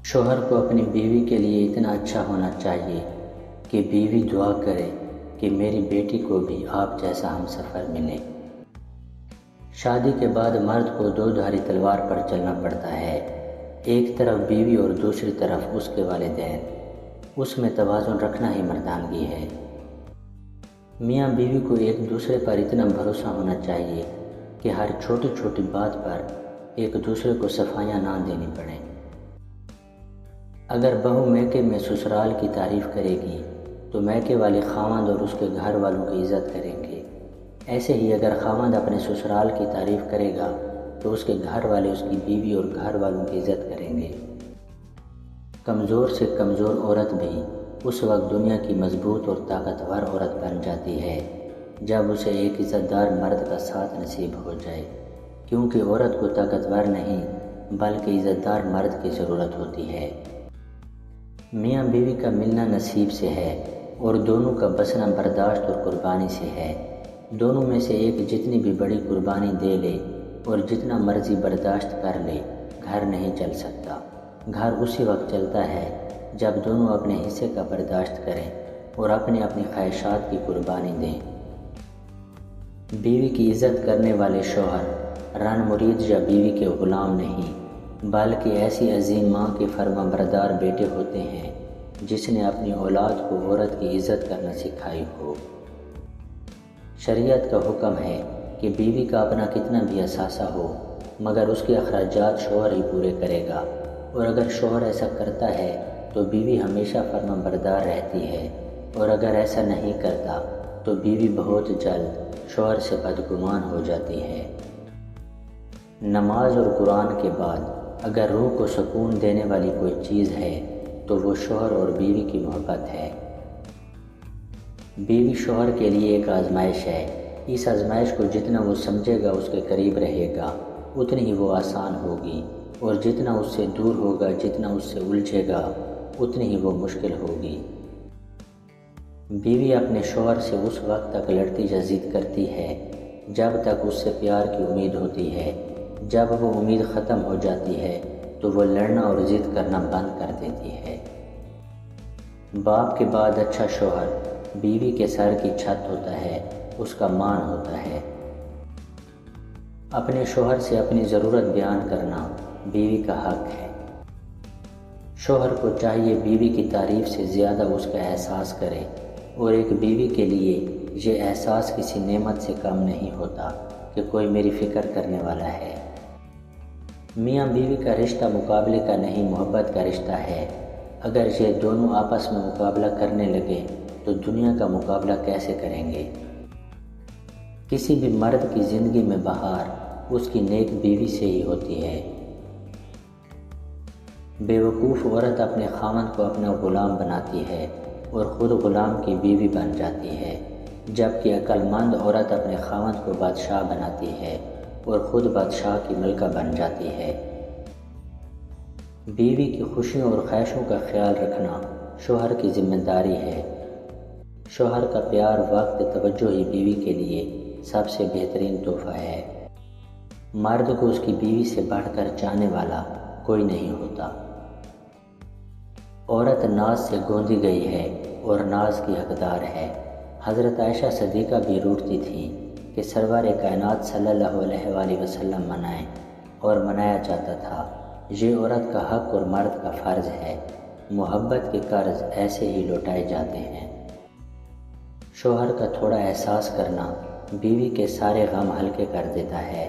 شوہر کو اپنی بیوی کے لیے اتنا اچھا ہونا چاہیے کہ بیوی دعا کرے کہ میری بیٹی کو بھی آپ جیسا ہم سفر ملے۔ شادی کے بعد مرد کو دو دھاری تلوار پر چلنا پڑتا ہے، ایک طرف بیوی اور دوسری طرف اس کے والدین۔ اس میں توازن رکھنا ہی مردانگی ہے۔ میاں بیوی کو ایک دوسرے پر اتنا بھروسہ ہونا چاہیے کہ ہر چھوٹی چھوٹی بات پر ایک دوسرے کو صفائیاں نہ دینی پڑیں۔ اگر بہو میکے میں سسرال کی تعریف کرے گی تو میکے والے خاوند اور اس کے گھر والوں کی عزت کریں گے۔ ایسے ہی اگر خاوند اپنے سسرال کی تعریف کرے گا تو اس کے گھر والے اس کی بیوی اور گھر والوں کی عزت کریں گے۔ کمزور سے کمزور عورت بھی اس وقت دنیا کی مضبوط اور طاقتور عورت بن جاتی ہے جب اسے ایک عزت دار مرد کا ساتھ نصیب ہو جائے، کیونکہ عورت کو طاقتور نہیں بلکہ عزت دار مرد کی ضرورت ہوتی ہے۔ میاں بیوی کا ملنا نصیب سے ہے اور دونوں کا بسنا برداشت اور قربانی سے ہے۔ دونوں میں سے ایک جتنی بھی بڑی قربانی دے لے اور جتنا مرضی برداشت کر لے، گھر نہیں چل سکتا۔ گھر اسی وقت چلتا ہے جب دونوں اپنے حصے کا برداشت کریں اور اپنی اپنی خواہشات کی قربانی دیں۔ بیوی کی عزت کرنے والے شوہر رن مرید یا بیوی کے غلام نہیں بلکہ ایسی عظیم ماں کے فرما بردار بیٹے ہوتے ہیں جس نے اپنی اولاد کو عورت کی عزت کرنا سکھائی ہو۔ شریعت کا حکم ہے کہ بیوی کا اپنا کتنا بھی اثاثہ ہو مگر اس کے اخراجات شوہر ہی پورے کرے گا، اور اگر شوہر ایسا کرتا ہے تو بیوی ہمیشہ فرما بردار رہتی ہے، اور اگر ایسا نہیں کرتا تو بیوی بہت جلد شوہر سے بدگمان ہو جاتی ہے۔ نماز اور قرآن کے بعد اگر روح کو سکون دینے والی کوئی چیز ہے تو وہ شوہر اور بیوی کی محبت ہے۔ بیوی شوہر کے لیے ایک آزمائش ہے۔ اس آزمائش کو جتنا وہ سمجھے گا اس کے قریب رہے گا اتنی ہی وہ آسان ہوگی، اور جتنا اس سے دور ہوگا، جتنا اس سے الجھے گا اتنی ہی وہ مشکل ہوگی۔ بیوی اپنے شوہر سے اس وقت تک لڑتی یا ضد کرتی ہے جب تک اس سے پیار کی امید ہوتی ہے۔ جب وہ امید ختم ہو جاتی ہے تو وہ لڑنا اور ضد کرنا بند کر دیتی ہے۔ باپ کے بعد اچھا شوہر بیوی کے سر کی چھت ہوتا ہے، اس کا مان ہوتا ہے۔ اپنے شوہر سے اپنی ضرورت بیان کرنا بیوی کا حق ہے۔ شوہر کو چاہیے بیوی کی تعریف سے زیادہ اس کا احساس کرے، اور ایک بیوی کے لیے یہ احساس کسی نعمت سے کم نہیں ہوتا کہ کوئی میری فکر کرنے والا ہے۔ میاں بیوی کا رشتہ مقابلے کا نہیں، محبت کا رشتہ ہے۔ اگر یہ دونوں آپس میں مقابلہ کرنے لگے تو دنیا کا مقابلہ کیسے کریں گے؟ کسی بھی مرد کی زندگی میں بہار اس کی نیک بیوی سے ہی ہوتی ہے۔ بیوقوف عورت اپنے خاوند کو اپنا غلام بناتی ہے اور خود غلام کی بیوی بن جاتی ہے، جبکہ عقل مند عورت اپنے خاوند کو بادشاہ بناتی ہے اور خود بادشاہ کی ملکہ بن جاتی ہے۔ بیوی کی خوشیوں اور خواہشوں کا خیال رکھنا شوہر کی ذمہ داری ہے۔ شوہر کا پیار، وقت، توجہ ہی بیوی کے لیے سب سے بہترین تحفہ ہے۔ مرد کو اس کی بیوی سے بڑھ کر چاہنے والا کوئی نہیں ہوتا۔ عورت ناز سے گوندی گئی ہے اور ناز کی حقدار ہے۔ حضرت عائشہ صدیقہ بھی روٹتی تھی کہ سرور کائنات صلی اللہ علیہ وآلہ وسلم منائیں، اور منایا جاتا تھا۔ یہ عورت کا حق اور مرد کا فرض ہے۔ محبت کے قرض ایسے ہی لوٹائے جاتے ہیں۔ شوہر کا تھوڑا احساس کرنا بیوی کے سارے غم ہلکے کر دیتا ہے۔